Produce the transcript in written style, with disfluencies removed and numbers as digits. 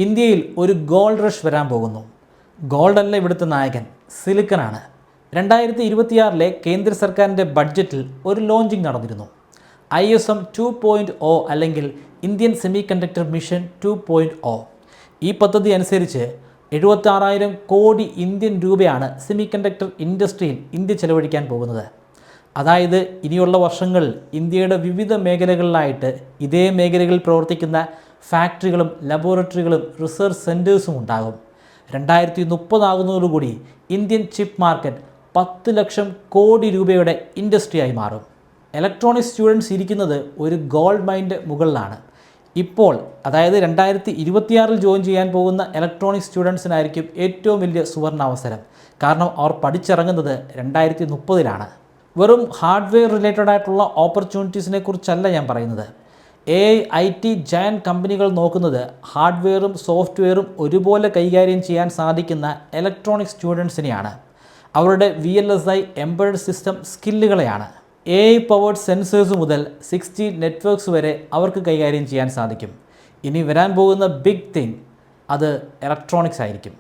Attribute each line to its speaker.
Speaker 1: ഇന്ത്യയിൽ ഒരു gold rush വരാൻ പോകുന്നു. ഗോൾഡ് അല്ല ഇവിടുത്തെ നായകൻ, സിലിക്കനാണ്. 2026 കേന്ദ്ര സർക്കാരിൻ്റെ ബഡ്ജറ്റിൽ ഒരു ലോഞ്ചിങ് നടന്നിരുന്നു. ISM 2.0 അല്ലെങ്കിൽ ഇന്ത്യൻ സെമി കണ്ടക്ടർ മിഷൻ 2.0. ഈ പദ്ധതി അനുസരിച്ച് 76,000 കോടി ഇന്ത്യൻ രൂപയാണ് സെമി കണ്ടക്ടർ ഇൻഡസ്ട്രിയിൽ ഇന്ത്യ ചെലവഴിക്കാൻ പോകുന്നത്. അതായത് ഇനിയുള്ള വർഷങ്ങളിൽ ഇന്ത്യയുടെ വിവിധ മേഖലകളിലായിട്ട് ഇതേ മേഖലകളിൽ പ്രവർത്തിക്കുന്ന ഫാക്ടറികളും ലബോറട്ടറികളും റിസർച്ച് സെൻറ്റേഴ്സും ഉണ്ടാകും. 2030 ആകുന്നതോടുകൂടി Indian chip market 10 lakh crore രൂപയുടെ ഇൻഡസ്ട്രിയായി മാറും. ഇലക്ട്രോണിക്സ് സ്റ്റുഡൻസ് ഇരിക്കുന്നത് ഒരു ഗോൾഡ് മൈൻ്റെ മുകളിലാണ്. ഇപ്പോൾ അതായത് 2026 ജോയിൻ ചെയ്യാൻ പോകുന്ന ഇലക്ട്രോണിക്സ് സ്റ്റുഡൻസിനായിരിക്കും ഏറ്റവും വലിയ സുവർണാവസരം. കാരണം അവർ പഠിച്ചിറങ്ങുന്നത് 2030 വെറും ഹാർഡ്വെയർ റിലേറ്റഡ് ആയിട്ടുള്ള ഓപ്പർച്യൂണിറ്റീസിനെ കുറിച്ചല്ല ഞാൻ പറയുന്നത്. IT ജയൻറ്റ് കമ്പനികൾ നോക്കുന്നത് ഹാർഡ്വെയറും സോഫ്റ്റ്വെയറും ഒരുപോലെ കൈകാര്യം ചെയ്യാൻ സാധിക്കുന്ന ഇലക്ട്രോണിക്സ് സ്റ്റുഡൻസിനെയാണ്. അവരുടെ VLSI എംബഡഡ് സിസ്റ്റം സ്കില്ലുകളെയാണ്. AI പവേർഡ് സെൻസേഴ്സ് മുതൽ 6G നെറ്റ്വർക്ക്സ് വരെ അവർക്ക് കൈകാര്യം ചെയ്യാൻ സാധിക്കും. ഇനി വരാൻ പോകുന്ന ബിഗ് തിങ് അത് ഇലക്ട്രോണിക്സ് ആയിരിക്കും.